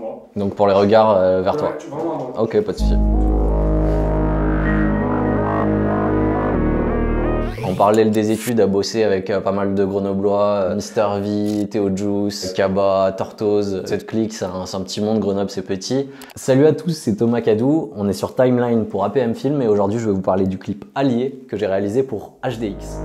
moi. Donc pour les regards vers toi. Vraiment à moi. Ok, pas de souci. On parlait des études, à bosser avec pas mal de Grenoblois, Mister V, Théo Juice, Kaba, Tortoise. Cette clique, c'est un petit monde, Grenoble c'est petit. Salut à tous, c'est Thomas Cadou, on est sur Timeline pour APM Film et aujourd'hui je vais vous parler du clip Allié que j'ai réalisé pour HDX.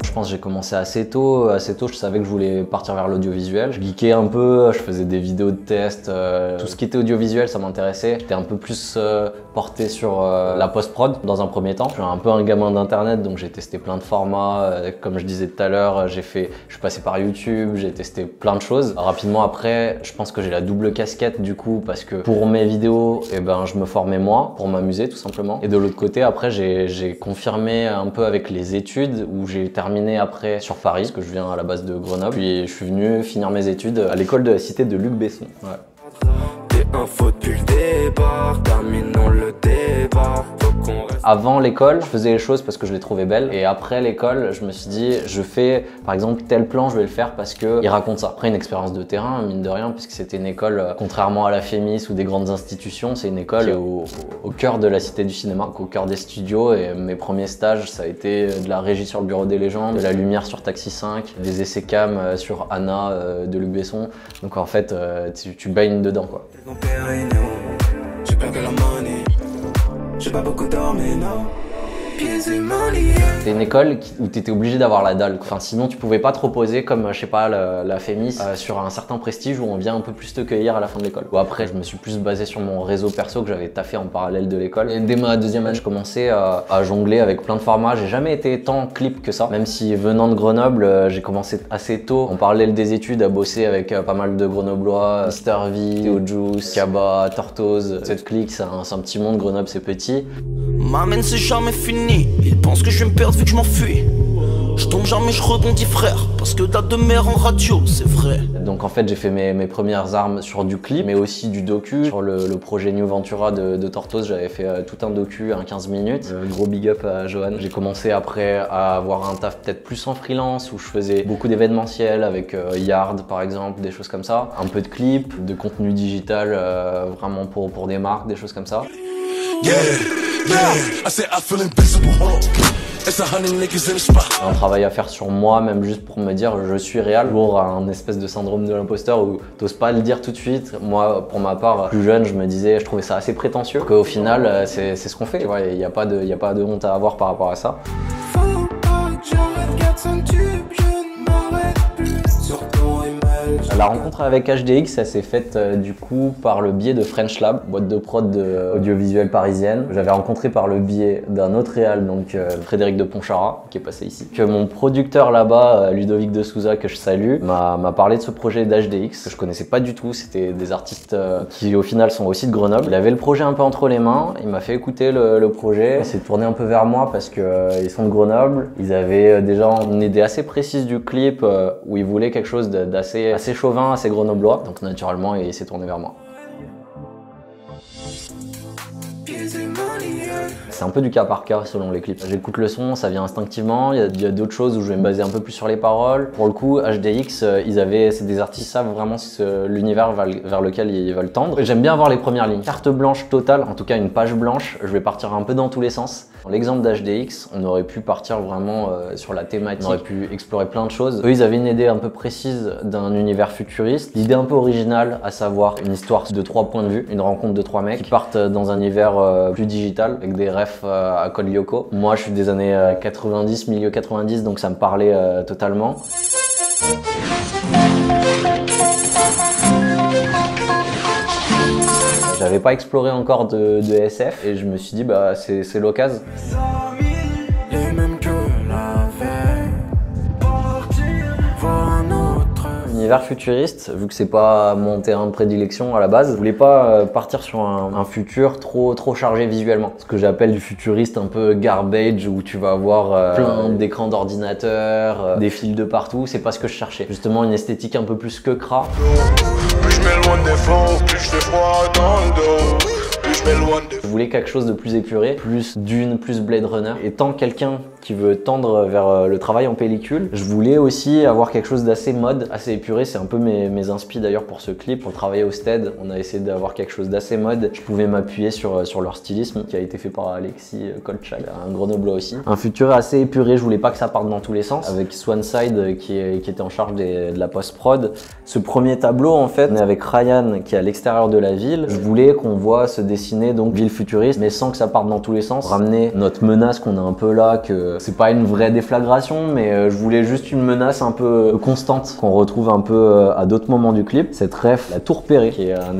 Je pense que j'ai commencé assez tôt. Assez tôt, je savais que je voulais partir vers l'audiovisuel. Je geekais un peu, je faisais des vidéos de test. Tout ce qui était audiovisuel, ça m'intéressait. J'étais un peu plus porté sur la post-prod dans un premier temps. Je suis un peu un gamin d'internet, donc j'ai testé plein de formats. Comme je disais tout à l'heure, je suis passé par YouTube, j'ai testé plein de choses. Rapidement après, je pense que j'ai la double casquette du coup, parce que pour mes vidéos, eh ben, je me formais moi pour m'amuser tout simplement. Et de l'autre côté, après, j'ai confirmé un peu avec les études où j'ai terminé après sur Paris, parce que je viens à la base de Grenoble. Puis je suis venu finir mes études à l'école de la cité de Luc Besson. Ouais. Des infos depuis le départ, terminons le débat. Avant l'école, je faisais les choses parce que je les trouvais belles. Et après l'école, je me suis dit, je fais par exemple tel plan, je vais le faire parce qu'il raconte ça. Après une expérience de terrain, mine de rien, puisque c'était une école, contrairement à la FEMIS ou des grandes institutions, c'est une école au cœur de la cité du cinéma, au cœur des studios. Et mes premiers stages, ça a été de la régie sur le bureau des légendes, de la lumière sur Taxi 5, des essais cam sur Anna de Luc Besson. Donc en fait, tu baignes dedans quoi. J'ai perdu la money, j'ai pas beaucoup dormi, non. C'était une école où tu étais obligé d'avoir la dalle. Enfin, sinon, tu pouvais pas te reposer comme, je sais pas, la FEMIS sur un certain prestige où on vient un peu plus te cueillir à la fin de l'école. Après, je me suis plus basé sur mon réseau perso que j'avais taffé en parallèle de l'école. Et dès ma deuxième année, je commençais à jongler avec plein de formats. J'ai jamais été tant clip que ça. Même si venant de Grenoble, j'ai commencé assez tôt en parallèle des études à bosser avec pas mal de Grenoblois, Mister V, Théo Juice, Kaba, Tortoise. Cette clique, c'est un petit monde, Grenoble c'est petit. M'amène, c'est jamais fini. Ils pensent que je vais me perdre vu que je m'enfuis. Je tombe jamais, je rebondis frère. Parce que date de mère en radio, c'est vrai. Donc en fait j'ai fait mes premières armes sur du clip, mais aussi du docu. Sur le projet New Ventura de Tortoise, j'avais fait tout un docu, un 15 minutes. Gros big up à Johan. J'ai commencé après à avoir un taf peut-être plus en freelance, où je faisais beaucoup d'événementiels avec Yard par exemple, des choses comme ça. Un peu de clips, de contenu digital vraiment pour des marques, des choses comme ça. Yeah, yeah. I say I feel invisible. Un travail à faire sur moi, même juste pour me dire je suis réel. Toujours un espèce de syndrome de l'imposteur où t'oses pas le dire tout de suite. Moi, pour ma part, plus jeune, je me disais, je trouvais ça assez prétentieux. Qu'au final, c'est ce qu'on fait. Il n'y a pas de honte à avoir par rapport à ça. La rencontre avec HDX, ça s'est faite du coup par le biais de French Lab, boîte de prod audiovisuelle parisienne. J'avais rencontré par le biais d'un autre réal, donc Frédéric de Ponchara, qui est passé ici. Que mon producteur là-bas, Ludovic de Souza, que je salue, m'a parlé de ce projet d'HDX, que je connaissais pas du tout. C'était des artistes qui au final sont aussi de Grenoble. Il avait le projet un peu entre les mains, il m'a fait écouter le projet. Il s'est tourné un peu vers moi parce que ils sont de Grenoble. Ils avaient déjà une idée assez précise du clip où ils voulaient quelque chose d'assez chauvin, assez grenoblois, donc naturellement il s'est tourné vers moi. C'est un peu du cas par cas selon les clips. J'écoute le son, ça vient instinctivement. Il y a d'autres choses où je vais me baser un peu plus sur les paroles. Pour le coup, HDX, c'est des artistes qui savent vraiment l'univers vers lequel ils veulent tendre. J'aime bien avoir les premières lignes. Carte blanche totale, en tout cas une page blanche. Je vais partir un peu dans tous les sens. Dans l'exemple d'HDX, on aurait pu partir vraiment sur la thématique. On aurait pu explorer plein de choses. Eux, ils avaient une idée un peu précise d'un univers futuriste. L'idée un peu originale, à savoir une histoire de 3 points de vue, une rencontre de 3 mecs qui partent dans un univers plus digital, avec des refs à Code Lyoko. Moi, je suis des années 90, milieu 90, donc ça me parlait totalement. J'avais pas exploré encore de SF et je me suis dit bah c'est l'occasion. vers futuriste, vu que c'est pas mon terrain de prédilection à la base. Je voulais pas partir sur un futur trop chargé visuellement. Ce que j'appelle du futuriste un peu garbage, où tu vas avoir plein d'écrans d'ordinateur, des fils de partout. C'est pas ce que je cherchais. Justement, une esthétique un peu plus que cra. Plus je m'éloigne des faux, plus je fais froid dans le dos. Je voulais quelque chose de plus épuré, plus Dune, plus Blade Runner. Étant quelqu'un qui veut tendre vers le travail en pellicule, je voulais aussi avoir quelque chose d'assez mode, assez épuré. C'est un peu mes inspi d'ailleurs pour ce clip. Pour travailler au Stead, on a essayé d'avoir quelque chose d'assez mode. Je pouvais m'appuyer sur leur stylisme qui a été fait par Alexis Kolchak, un grenoblois aussi. Un futur assez épuré, je voulais pas que ça parte dans tous les sens. Avec Swanside qui était en charge de la post-prod. Ce premier tableau en fait, on est avec Ryan qui est à l'extérieur de la ville. Je voulais qu'on voit se dessiner donc ville futuriste, mais sans que ça parte dans tous les sens. Ramener notre menace qu'on a un peu là, que c'est pas une vraie déflagration, mais je voulais juste une menace un peu constante qu'on retrouve un peu à d'autres moments du clip. Cette ref, la Tour Perret, qui est un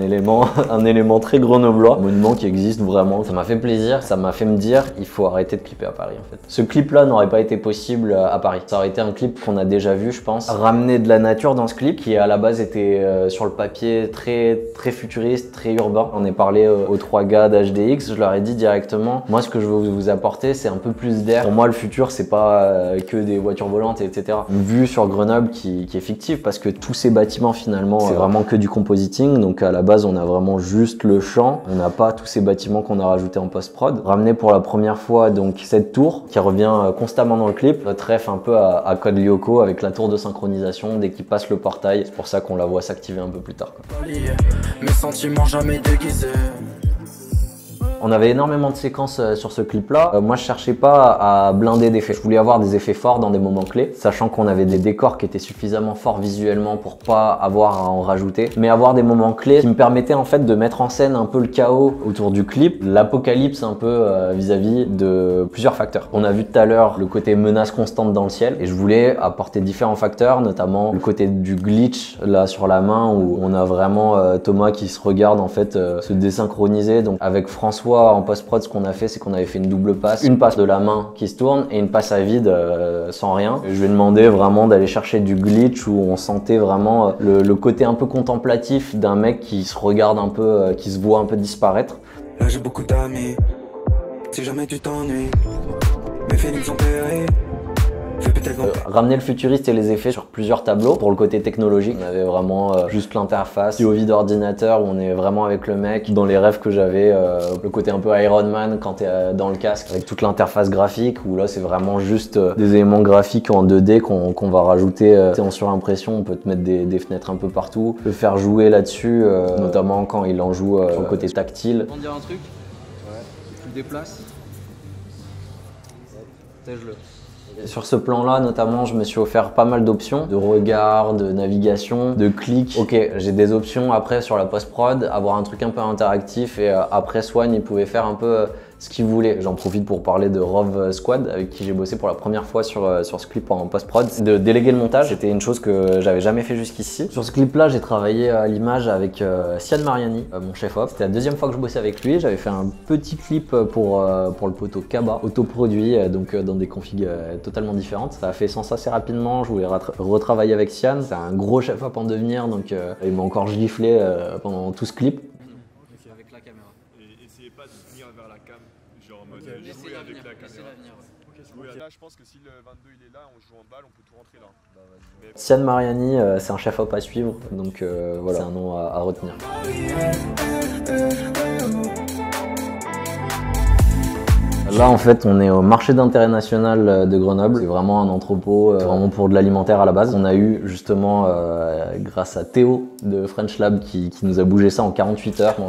élément très grenoblois, un monument qui existe vraiment. Ça m'a fait plaisir, ça m'a fait me dire il faut arrêter de clipper à Paris en fait. Ce clip là n'aurait pas été possible à Paris. Ça aurait été un clip qu'on a déjà vu, je pense. Ramener de la nature dans ce clip qui à la base était sur le papier très futuriste, très urbain. On est parlé aux trois gars d'HDX, je leur ai dit directement, moi ce que je veux vous apporter c'est un peu plus d'air. Pour moi le futur c'est pas que des voitures volantes etc. Une vue sur Grenoble qui est fictive parce que tous ces bâtiments finalement c'est vraiment que du compositing, donc à la base on a vraiment juste le champ, on n'a pas tous ces bâtiments qu'on a rajoutés en post-prod. Ramener pour la première fois donc cette tour qui revient constamment dans le clip, notre ref un peu à Code Lyoko avec la tour de synchronisation dès qu'il passe le portail, c'est pour ça qu'on la voit s'activer un peu plus tard quoi. Mes sentiments jamais déguisés. On avait énormément de séquences sur ce clip-là. Moi, je cherchais pas à blinder d'effets. Je voulais avoir des effets forts dans des moments clés, sachant qu'on avait des décors qui étaient suffisamment forts visuellement pour pas avoir à en rajouter, mais avoir des moments clés qui me permettaient en fait de mettre en scène un peu le chaos autour du clip, l'apocalypse un peu vis-à-vis de plusieurs facteurs. On a vu tout à l'heure le côté menace constante dans le ciel, et je voulais apporter différents facteurs, notamment le côté du glitch là sur la main où on a vraiment Thomas qui se regarde en fait se désynchroniser. Donc avec François en post-prod, ce qu'on a fait, c'est qu'on avait fait une double passe. Une passe de la main qui se tourne et une passe à vide sans rien. Je lui ai demandé vraiment d'aller chercher du glitch où on sentait vraiment le côté un peu contemplatif d'un mec qui se regarde un peu, qui se voit un peu disparaître. Là j'ai beaucoup d'amis, si jamais tu t'ennuies, mes feelings sont pérés. Ramener le futuriste et les effets sur plusieurs tableaux. Pour le côté technologique, on avait vraiment juste l'interface, POV d'ordinateur où on est vraiment avec le mec. Dans les rêves que j'avais, le côté un peu Iron Man quand t'es dans le casque avec toute l'interface graphique où là c'est vraiment juste des éléments graphiques en 2D qu'on va rajouter en surimpression. On peut te mettre des fenêtres un peu partout, le faire jouer là-dessus, notamment quand il en joue sur le côté tactile. On dire un truc? Ouais. Tu le déplaces. Tège-le. Sur ce plan-là, notamment, je me suis offert pas mal d'options de regard, de navigation, de clic. Ok, j'ai des options après sur la post-prod, avoir un truc un peu interactif et après Swan, il pouvait faire un peu ce qu'il voulait. J'en profite pour parler de Rov Squad avec qui j'ai bossé pour la première fois sur ce clip en post-prod. De déléguer le montage, c'était une chose que j'avais jamais fait jusqu'ici. Sur ce clip-là, j'ai travaillé à l'image avec Sian Mariani, mon chef-op. C'était la deuxième fois que je bossais avec lui. J'avais fait un petit clip pour le poteau Kaba, autoproduit, donc dans des configs totalement différentes. Ça a fait sens assez rapidement. Je voulais retravailler avec Sian. C'est un gros chef-op en devenir, donc il m'a encore giflé pendant tout ce clip. Avec la caméra. Et essayez pas de venir vers la cam, genre en mode jouer avec la caméra. Là, je pense que si le 22 il est là, on joue en balle, on peut tout rentrer là. Sian Mariani, c'est un chef-op à suivre, donc voilà, c'est un nom à retenir. Là en fait on est au marché d'intérêt national de Grenoble, c'est vraiment un entrepôt, vraiment pour de l'alimentaire à la base. On a eu justement grâce à Théo de French Lab qui nous a bougé ça en 48 heures. Bon,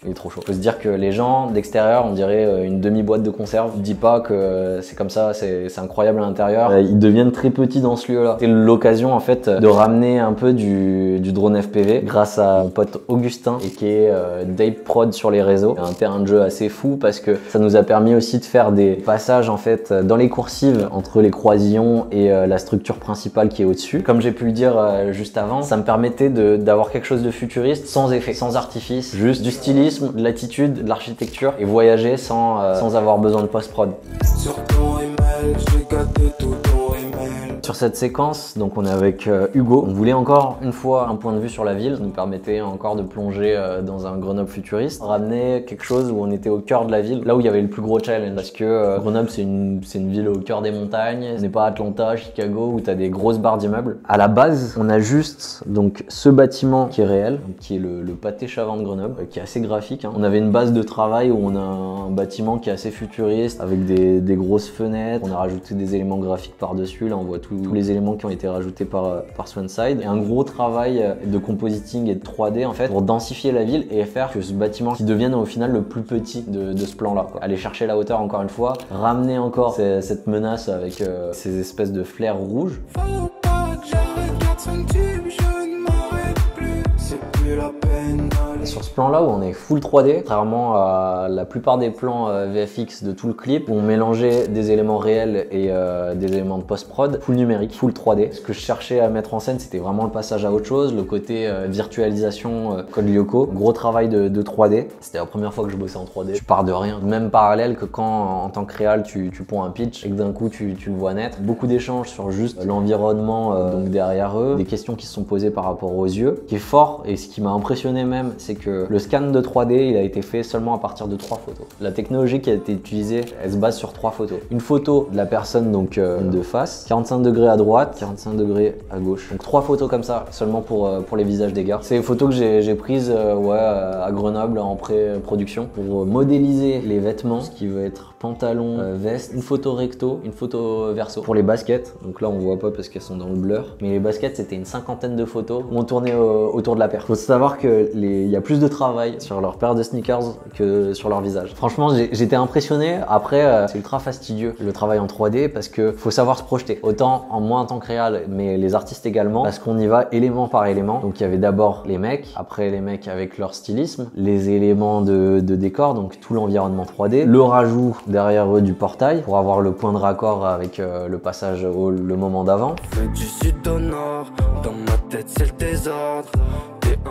il est trop chaud. Faut se dire que les gens d'extérieur, on dirait une demi-boîte de conserve. Je dis pas que c'est comme ça, c'est incroyable à l'intérieur. Ils deviennent très petits dans ce lieu-là. C'est l'occasion en fait de ramener un peu du drone FPV grâce à mon pote Augustin et qui est Dave Prod sur les réseaux. Un terrain de jeu assez fou parce que ça nous a permis aussi de faire des passages en fait dans les coursives entre les croisillons et la structure principale qui est au-dessus. Comme j'ai pu le dire juste avant, ça me permettait d'avoir quelque chose de futuriste sans effet, sans artifice, juste du stylisme, de l'attitude, de l'architecture et voyager sans avoir besoin de post-prod. Sur ton email, je vais gâter tout ton email. Sur sur cette séquence, donc on est avec Hugo. On voulait encore une fois un point de vue sur la ville, ça nous permettait encore de plonger dans un Grenoble futuriste, ramener quelque chose où on était au cœur de la ville, là où il y avait le plus gros challenge, parce que Grenoble c'est une ville au cœur des montagnes, ce n'est pas Atlanta, Chicago où tu as des grosses barres d'immeubles. À la base, on a juste donc ce bâtiment qui est réel, qui est le pâté Chavant de Grenoble, qui est assez graphique. On avait une base de travail où on a un bâtiment qui est assez futuriste, avec des grosses fenêtres. On a rajouté des éléments graphiques par-dessus. Là, on voit tous les éléments qui ont été rajoutés par Swanside. Et un gros travail de compositing et de 3D en fait pour densifier la ville et faire que ce bâtiment qui devienne au final le plus petit de ce plan-là. Aller chercher la hauteur encore une fois, ramener encore cette menace avec ces espèces de flares rouges. Faut pas que j'arrête 4-5 tubes, je ne m'arrête plus. C'est plus la peine d'aller. Sur ce plan-là où on est full 3D, contrairement à la plupart des plans VFX de tout le clip, où on mélangeait des éléments réels et des éléments de post-prod, full numérique, full 3D. Ce que je cherchais à mettre en scène, c'était vraiment le passage à autre chose, le côté virtualisation Code Lyoko. Gros travail de 3D. C'était la première fois que je bossais en 3D. Je pars de rien. Même parallèle que quand en tant que réal, tu ponds un pitch et que d'un coup tu le vois naître. Beaucoup d'échanges sur juste l'environnement donc derrière eux, des questions qui se sont posées par rapport aux yeux. Ce qui est fort et ce qui m'a impressionné même, c'est que le scan de 3D, il a été fait seulement à partir de 3 photos. La technologie qui a été utilisée, elle se base sur 3 photos. Une photo de la personne donc de face, 45 degrés à droite, 45 degrés à gauche. Donc 3 photos comme ça, seulement pour les visages des gars. C'est les photos que j'ai prises à Grenoble en pré-production pour modéliser les vêtements, ce qui veut être pantalon, veste, une photo recto, une photo verso. Pour les baskets, donc là on voit pas parce qu'elles sont dans le blur, mais les baskets c'était une 50aine de photos où on tournait autour de la paire. Faut savoir que il y a plus de travail sur leur paire de sneakers que sur leur visage. Franchement j'étais impressionné. Après c'est ultra fastidieux le travail en 3D parce que faut savoir se projeter. Autant en tant que réal, mais les artistes également, parce qu'on y va élément par élément. Donc il y avait d'abord les mecs, après les mecs avec leur stylisme, les éléments de décor, donc tout l'environnement 3D, le rajout derrière eux du portail pour avoir le point de raccord avec le passage le moment d'avant. Du sud au nord, dans ma tête c'est le désordre.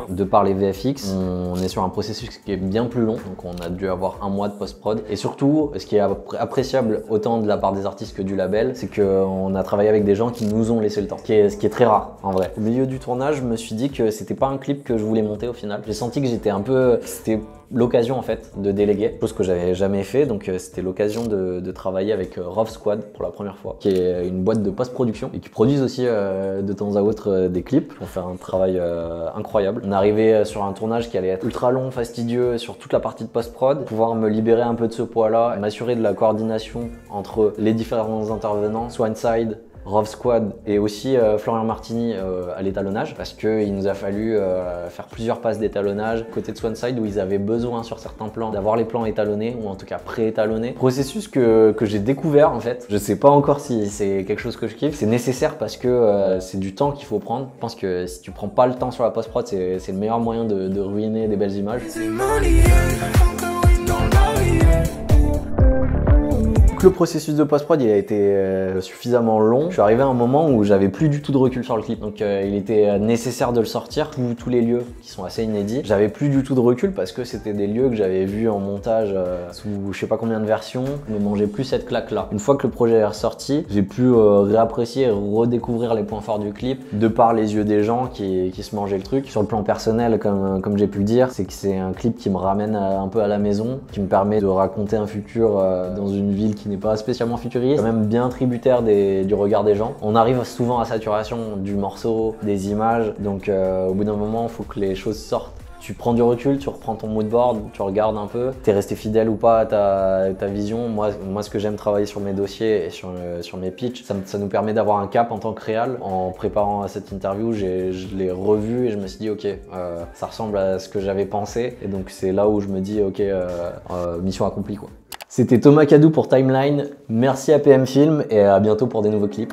De par les VFX, on est sur un processus qui est bien plus long, donc on a dû avoir 1 mois de post-prod. Et surtout, ce qui est appréciable autant de la part des artistes que du label, c'est qu'on a travaillé avec des gens qui nous ont laissé le temps, ce qui est très rare en vrai. Au milieu du tournage, je me suis dit que c'était pas un clip que je voulais monter au final. J'ai senti que c'était l'occasion en fait de déléguer, chose que j'avais jamais fait, donc c'était l'occasion de travailler avec Rough Squad pour la première fois, qui est une boîte de post-production et qui produisent aussi de temps à autre des clips. On fait un travail incroyable. On est arrivé sur un tournage qui allait être ultra long, fastidieux sur toute la partie de post-prod, pouvoir me libérer un peu de ce poids-là, m'assurer de la coordination entre les différents intervenants, Swanside, Rough Squad et aussi Florian Martini à l'étalonnage, parce qu'il nous a fallu faire plusieurs passes d'étalonnage côté de Swanside où ils avaient besoin sur certains plans d'avoir les plans étalonnés ou en tout cas pré-étalonnés. Processus que j'ai découvert en fait. Je sais pas encore si c'est quelque chose que je kiffe. C'est nécessaire parce que c'est du temps qu'il faut prendre. Je pense que si tu prends pas le temps sur la post-prod, c'est le meilleur moyen de ruiner des belles images. Le processus de post-prod il a été suffisamment long. Je suis arrivé à un moment où j'avais plus du tout de recul sur le clip, donc il était nécessaire de le sortir. Tous les lieux qui sont assez inédits, j'avais plus du tout de recul parce que c'était des lieux que j'avais vus en montage sous je sais pas combien de versions. Je ne mangeais plus cette claque là. Une fois que le projet est ressorti, j'ai pu réapprécier et redécouvrir les points forts du clip de par les yeux des gens qui se mangeaient le truc. Sur le plan personnel, comme j'ai pu le dire, c'est que c'est un clip qui me ramène un peu à la maison, qui me permet de raconter un futur dans une ville qui n'est pas spécialement futuriste, quand même bien tributaire du regard des gens. On arrive souvent à saturation du morceau, des images, donc au bout d'un moment, il faut que les choses sortent. Tu prends du recul, tu reprends ton moodboard, tu regardes un peu, t'es resté fidèle ou pas à ta vision. Moi, ce que j'aime travailler sur mes dossiers et sur mes pitchs, ça nous permet d'avoir un cap en tant que réal. En préparant à cette interview, je l'ai revu et je me suis dit ok, ça ressemble à ce que j'avais pensé. Et donc c'est là où je me dis ok, mission accomplie quoi. C'était Thomas Cadou pour Timeline. Merci à PM Film et à bientôt pour des nouveaux clips.